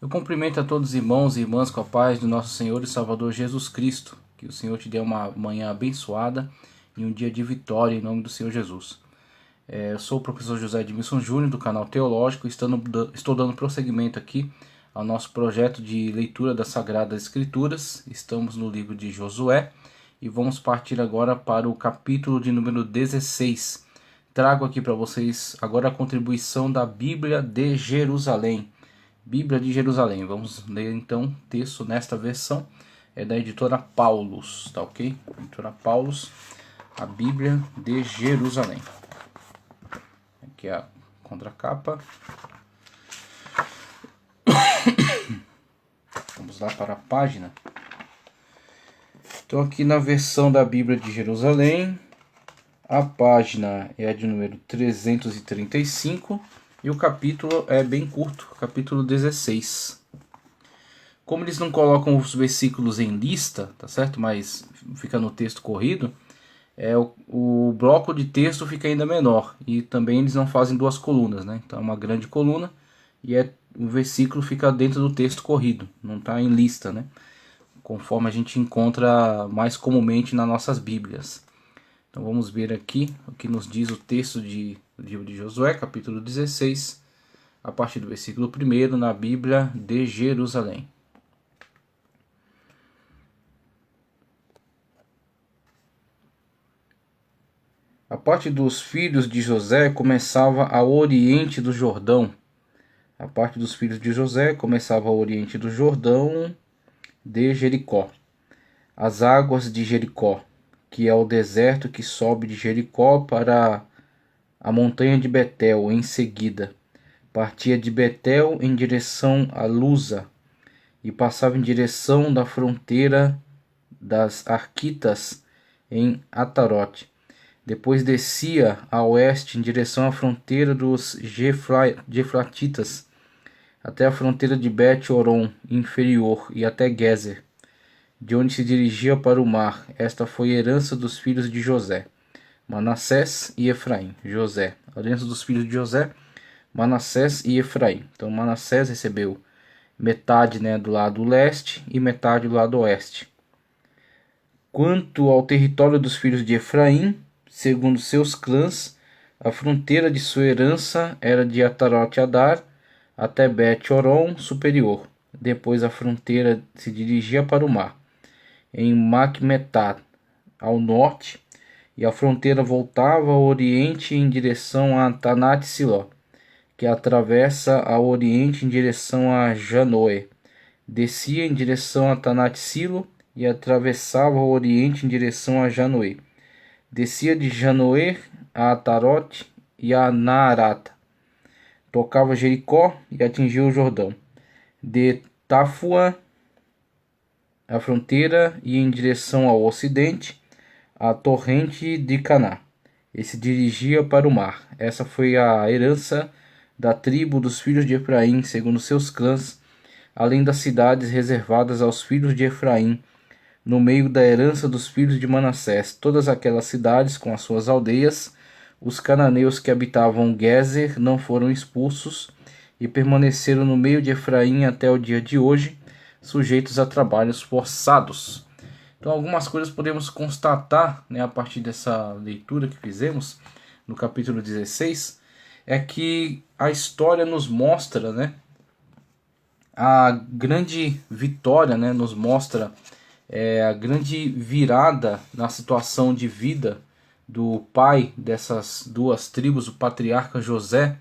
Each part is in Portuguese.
Eu cumprimento a todos os irmãos e irmãs com a paz do nosso Senhor e Salvador Jesus Cristo. Que o Senhor te dê uma manhã abençoada e um dia de vitória em nome do Senhor Jesus. Eu sou o professor José Edmilson Júnior do canal Teológico. Estou dando prosseguimento aqui ao nosso projeto de leitura das Sagradas Escrituras. Estamos no livro de Josué e vamos partir agora para o capítulo de número 16. Trago aqui para vocês agora a contribuição da Bíblia de Jerusalém. Bíblia de Jerusalém. Vamos ler então o texto nesta versão. É da editora Paulus, tá ok? Editora Paulus, a Bíblia de Jerusalém. Aqui é a contracapa. Vamos lá para a página. Então aqui na versão da Bíblia de Jerusalém, a página é a de número 335 e o capítulo é bem curto, capítulo 16. Como eles não colocam os versículos em lista, tá certo? Mas fica no texto corrido, o bloco de texto fica ainda menor. E também eles não fazem duas colunas, né? Então é uma grande coluna e o versículo fica dentro do texto corrido, não está em lista, né? Conforme a gente encontra mais comumente nas nossas Bíblias. Então vamos ver aqui o que nos diz o texto do livro de Josué, capítulo 16, a partir do versículo 1 na Bíblia de Jerusalém. A parte dos filhos de José começava ao oriente do Jordão. A parte dos filhos de José começava ao oriente do Jordão de Jericó. As águas de Jericó, que é o deserto que sobe de Jericó para a montanha de Betel em seguida. Partia de Betel em direção a Luza e passava em direção da fronteira das Arquitas em Atarote. Depois descia a oeste em direção à fronteira dos Geflatitas, até a fronteira de Bet-Horon inferior e até Gezer, de onde se dirigia para o mar. Esta foi a herança dos filhos de José, Manassés e Efraim. José, a herança dos filhos de José, Manassés e Efraim. Então Manassés recebeu metade, do lado leste e metade do lado oeste. Quanto ao território dos filhos de Efraim, segundo seus clãs, a fronteira de sua herança era de Atarote-Adar até Bet-Horon superior. Depois a fronteira se dirigia para o mar, em Macmetat, ao norte, e a fronteira voltava ao oriente em direção a Tanat-Siló, que atravessa ao oriente em direção a Janoe. Descia em direção a Tanat-Silo e atravessava ao oriente em direção a Janoe. Descia de Janoe a Atarote e a Naarata. Tocava Jericó e atingia o Jordão. De Tafua, a fronteira, ia em direção ao ocidente, a torrente de Caná, e se dirigia para o mar. Essa foi a herança da tribo dos filhos de Efraim, segundo seus clãs, além das cidades reservadas aos filhos de Efraim, no meio da herança dos filhos de Manassés, todas aquelas cidades com as suas aldeias. Os cananeus que habitavam Gezer não foram expulsos e permaneceram no meio de Efraim até o dia de hoje, sujeitos a trabalhos forçados. Então algumas coisas podemos constatar, a partir dessa leitura que fizemos no capítulo 16, é que a história nos mostra, a grande vitória, nos mostra a grande virada na situação de vida do pai dessas duas tribos, o patriarca José,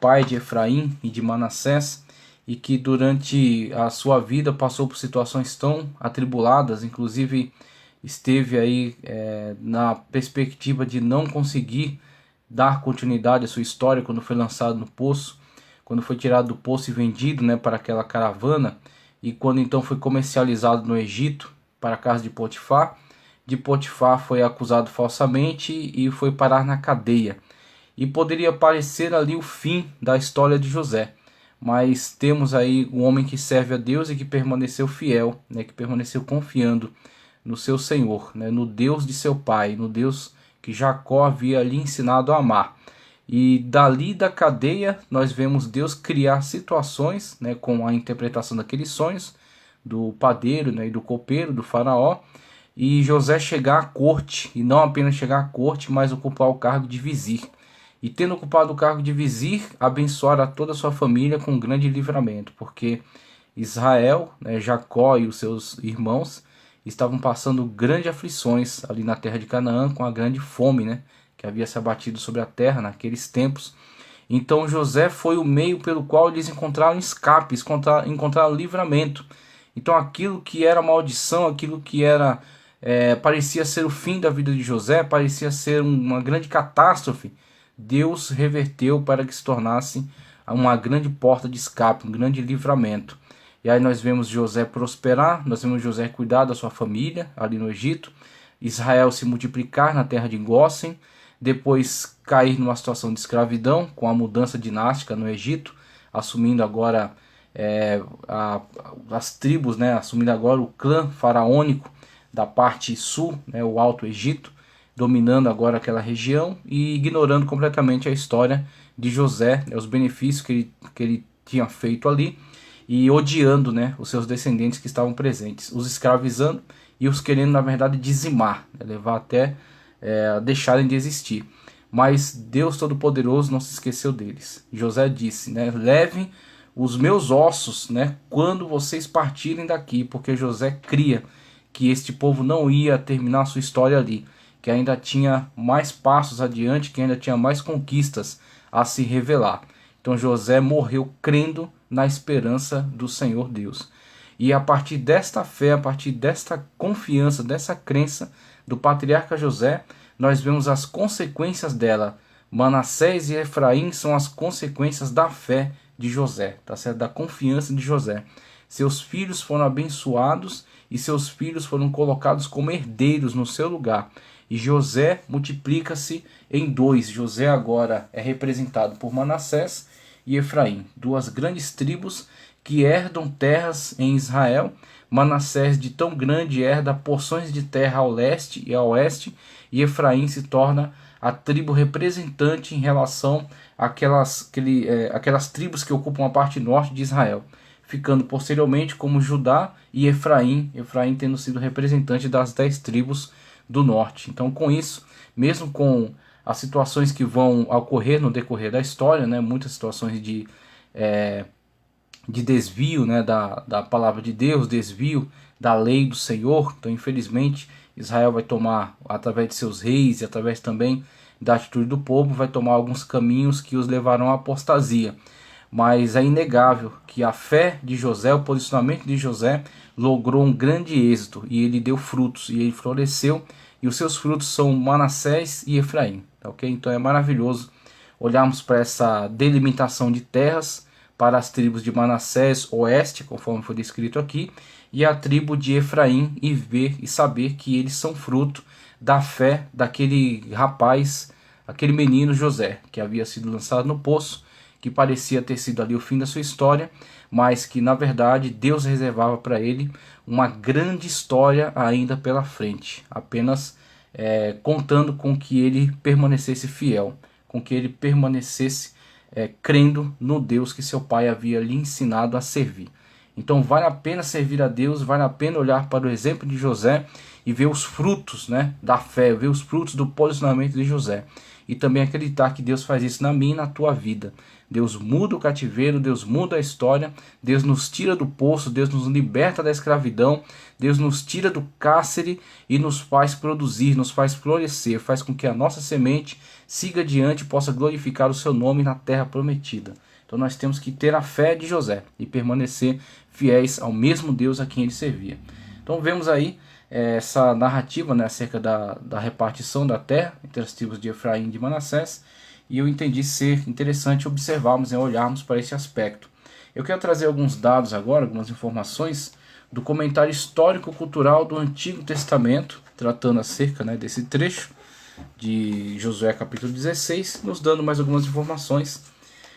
pai de Efraim e de Manassés, e que durante a sua vida passou por situações tão atribuladas, inclusive esteve aí na perspectiva de não conseguir dar continuidade à sua história quando foi lançado no poço, quando foi tirado do poço e vendido para aquela caravana, e quando então foi comercializado no Egito para a casa de Potifar. De Potifar foi acusado falsamente e foi parar na cadeia. E poderia parecer ali o fim da história de José, mas temos aí um homem que serve a Deus e que permaneceu fiel, que permaneceu confiando no seu Senhor, no Deus de seu pai, no Deus que Jacó havia lhe ensinado a amar. E dali da cadeia nós vemos Deus criar situações, né, com a interpretação daqueles sonhos do padeiro, né, e do copeiro, do faraó, e José chegar à corte, e não apenas chegar à corte, mas ocupar o cargo de vizir. E tendo ocupado o cargo de vizir, abençoar a toda a sua família com um grande livramento, porque Israel, né, Jacó e os seus irmãos estavam passando grandes aflições ali na terra de Canaã, com a grande fome, né, que havia se abatido sobre a terra naqueles tempos. Então José foi o meio pelo qual eles encontraram escape, encontraram livramento. Então aquilo que era maldição, aquilo que era parecia ser o fim da vida de José, parecia ser uma grande catástrofe, Deus reverteu para que se tornasse uma grande porta de escape, um grande livramento. E aí nós vemos José prosperar, nós vemos José cuidar da sua família ali no Egito, Israel se multiplicar na terra de Gósen, depois cair numa situação de escravidão com a mudança dinástica no Egito, assumindo agora as tribos, né, assumindo agora o clã faraônico da parte sul, né, o Alto Egito, dominando agora aquela região e ignorando completamente a história de José, né, os benefícios que ele tinha feito ali, e odiando, né, os seus descendentes que estavam presentes, os escravizando e os querendo, na verdade, dizimar, né, levar até deixarem de existir. Mas Deus Todo-Poderoso não se esqueceu deles. José disse, né, levem os meus ossos, né, quando vocês partirem daqui, porque José cria que este povo não ia terminar sua história ali, que ainda tinha mais passos adiante, que ainda tinha mais conquistas a se revelar. Então José morreu crendo na esperança do Senhor Deus. E a partir desta fé, a partir desta confiança, dessa crença do patriarca José, nós vemos as consequências dela. Manassés e Efraim são as consequências da fé de José, tá certo? Da confiança de José. Seus filhos foram abençoados e seus filhos foram colocados como herdeiros no seu lugar. E José multiplica-se em dois. José agora é representado por Manassés e Efraim, duas grandes tribos que herdam terras em Israel. Manassés, de tão grande, herda porções de terra ao leste e ao oeste, e Efraim se torna a tribo representante em relação àquelas tribos que ocupam a parte norte de Israel, ficando posteriormente como Judá e Efraim, Efraim tendo sido representante das 10 tribos do norte. Então, com isso, mesmo com as situações que vão ocorrer no decorrer da história, né, muitas situações de desvio, né, da palavra de Deus, desvio da lei do Senhor. Então, infelizmente, Israel vai tomar, através de seus reis e através também da atitude do povo, vai tomar alguns caminhos que os levarão à apostasia. Mas é inegável que a fé de José, o posicionamento de José, logrou um grande êxito e ele deu frutos e ele floresceu, e os seus frutos são Manassés e Efraim. Tá, ok? Então é maravilhoso olharmos para essa delimitação de terras, para as tribos de Manassés oeste, conforme foi descrito aqui, e a tribo de Efraim, e ver e saber que eles são fruto da fé daquele rapaz, aquele menino José, que havia sido lançado no poço, que parecia ter sido ali o fim da sua história, mas que na verdade Deus reservava para ele uma grande história ainda pela frente, apenas contando com que ele permanecesse fiel, com que ele permanecesse crendo no Deus que seu pai havia lhe ensinado a servir. Então vale a pena servir a Deus, vale a pena olhar para o exemplo de José e ver os frutos, né, da fé, ver os frutos do posicionamento de José. E também acreditar que Deus faz isso na minha e na tua vida. Deus muda o cativeiro, Deus muda a história, Deus nos tira do poço, Deus nos liberta da escravidão, Deus nos tira do cárcere e nos faz produzir, nos faz florescer, faz com que a nossa semente siga adiante e possa glorificar o seu nome na terra prometida. Então nós temos que ter a fé de José e permanecer fiéis ao mesmo Deus a quem ele servia. Então vemos aí essa narrativa, né, acerca da repartição da terra entre as tribos de Efraim e de Manassés, e eu entendi ser interessante observarmos e olharmos para esse aspecto. Eu quero trazer alguns dados agora, algumas informações do comentário histórico-cultural do Antigo Testamento, tratando acerca, né, desse trecho de Josué capítulo 16, nos dando mais algumas informações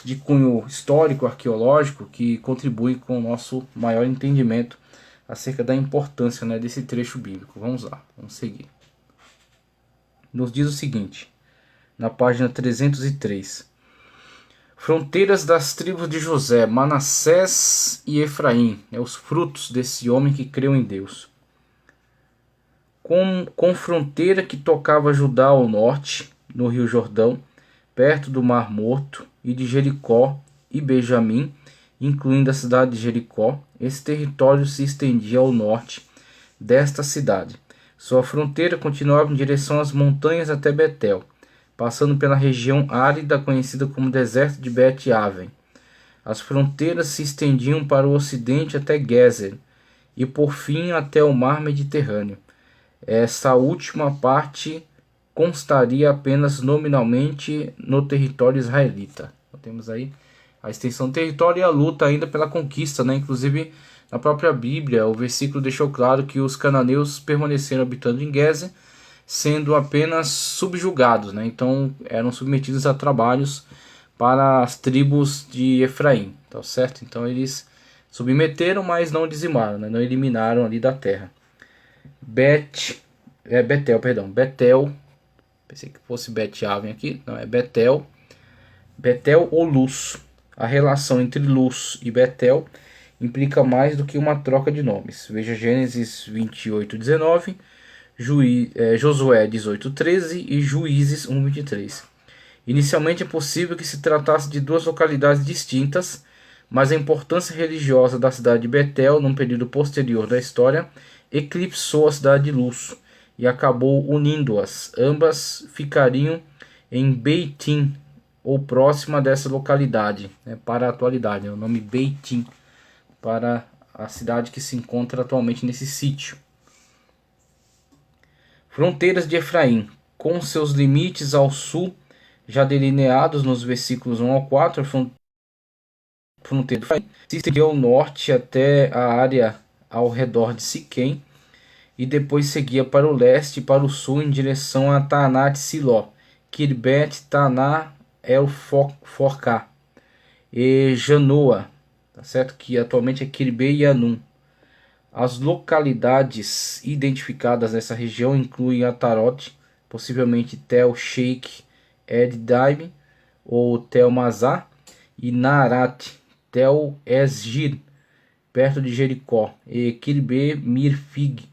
de cunho histórico, arqueológico, que contribuem com o nosso maior entendimento acerca da importância, né, desse trecho bíblico. Vamos lá, vamos seguir. Nos diz o seguinte: na página 303. Fronteiras das tribos de José, Manassés e Efraim, os frutos desse homem que creu em Deus. Com fronteira que tocava Judá ao norte, no rio Jordão, perto do Mar Morto, e de Jericó e Benjamim, incluindo a cidade de Jericó, esse território se estendia ao norte desta cidade. Sua fronteira continuava em direção às montanhas até Betel, passando pela região árida conhecida como deserto de Bet-Aven. As fronteiras se estendiam para o ocidente até Gezer e por fim até o mar Mediterrâneo. Essa última parte constaria apenas nominalmente no território israelita. Então, temos aí a extensão do território e a luta ainda pela conquista, né? Inclusive na própria Bíblia o versículo deixou claro que os cananeus permaneceram habitando em Gezer, sendo apenas subjugados, né? Então eram submetidos a trabalhos para as tribos de Efraim, tá certo? Então eles submeteram, mas não dizimaram, né? Não eliminaram ali da terra. Betel, pensei que fosse Bet-Aven aqui, não, é Betel ou Luz. A relação entre Luz e Betel implica mais do que uma troca de nomes. Veja Gênesis 28:19, Josué 18:13 e Juízes 1:23. Inicialmente é possível que se tratasse de duas localidades distintas, mas a importância religiosa da cidade de Betel, num período posterior da história, eclipsou a cidade de Luz e acabou unindo-as. Ambas ficariam em Beitim, ou próxima dessa localidade, para a atualidade. O nome Beitim, para a cidade que se encontra atualmente nesse sítio. Fronteiras de Efraim, com seus limites ao sul, já delineados nos versículos 1 ao 4, a fronteira de Efraim se estendia ao norte até a área ao redor de Siquém, e depois seguia para o leste e para o sul em direção a Taanat-Siló, Kirbet Taná El-Forcá e Janoa, tá certo? Que atualmente é Kirbe e Anum. As localidades identificadas nessa região incluem Atarot, possivelmente Tel Sheikh Ed Daim ou Tel Mazá, e Naarat, Tel Esgir, perto de Jericó, e Kirbe Mifgir.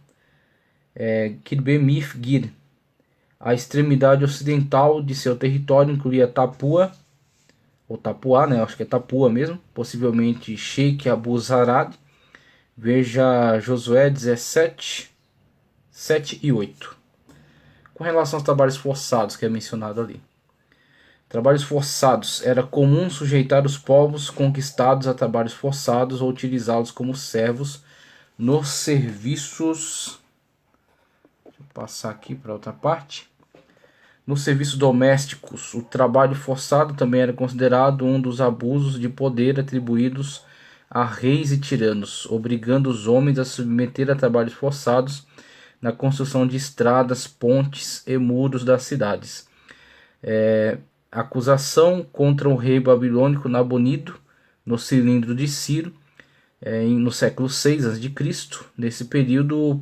A extremidade ocidental de seu território incluía Tapua, ou Tapuá, né? Acho que é Tapua mesmo, possivelmente Sheikh Abu Zarad. Veja Josué 17, 7 e 8. Com relação aos trabalhos forçados, que é mencionado ali. Trabalhos forçados. Era comum sujeitar os povos conquistados a trabalhos forçados ou utilizá-los como servos nos serviços. Deixa eu passar aqui para outra parte. Nos serviços domésticos, o trabalho forçado também era considerado um dos abusos de poder atribuídos a reis e tiranos, obrigando os homens a submeter a trabalhos forçados na construção de estradas, pontes e muros das cidades. Acusação contra o rei babilônico Nabonido, no cilindro de Ciro, no século 6 a.C. Nesse período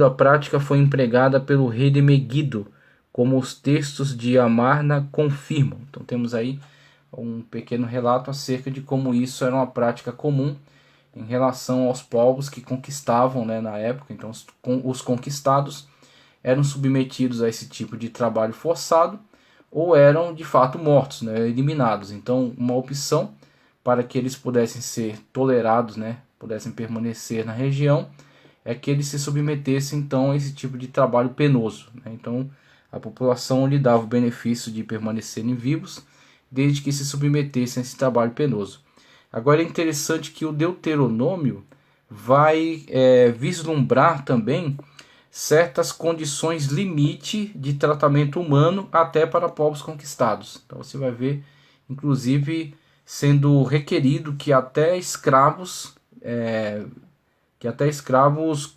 a prática foi empregada pelo rei de Megido, como os textos de Amarna confirmam. Então temos aí um pequeno relato acerca de como isso era uma prática comum em relação aos povos que conquistavam, né, na época. Então os conquistados eram submetidos a esse tipo de trabalho forçado ou eram de fato mortos, né, eliminados. Então uma opção para que eles pudessem ser tolerados, né, pudessem permanecer na região, é que eles se submetessem então a esse tipo de trabalho penoso, né? Então a população lhe dava o benefício de permanecerem vivos, desde que se submetessem a esse trabalho penoso. Agora é interessante que o Deuteronômio vai vislumbrar também certas condições limite de tratamento humano até para povos conquistados. Então você vai ver, inclusive, sendo requerido que até escravos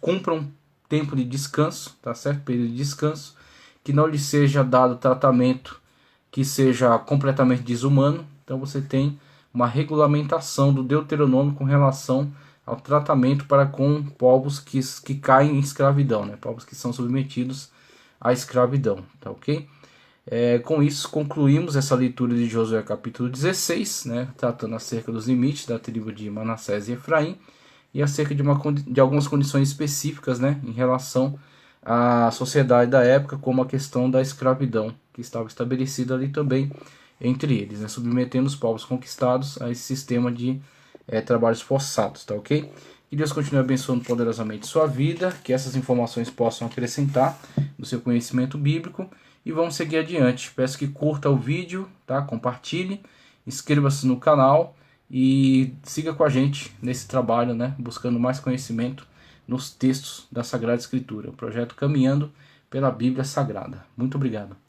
cumpram tempo de descanso, tá certo? Período de descanso, que não lhe seja dado tratamento que seja completamente desumano. Então você tem uma regulamentação do Deuteronômio com relação ao tratamento para com povos que caem em escravidão, né? Povos que são submetidos à escravidão, tá ok? Com isso concluímos essa leitura de Josué capítulo 16, né, tratando acerca dos limites da tribo de Manassés e Efraim e acerca de algumas condições específicas, né, em relação à sociedade da época, como a questão da escravidão, que estava estabelecida ali também entre eles, né, submetendo os povos conquistados a esse sistema de trabalhos forçados, tá ok? Que Deus continue abençoando poderosamente sua vida, que essas informações possam acrescentar no seu conhecimento bíblico e vamos seguir adiante. Peço que curta o vídeo, tá? Compartilhe, inscreva-se no canal e siga com a gente nesse trabalho, né? Buscando mais conhecimento nos textos da Sagrada Escritura. O projeto Caminhando pela Bíblia Sagrada. Muito obrigado.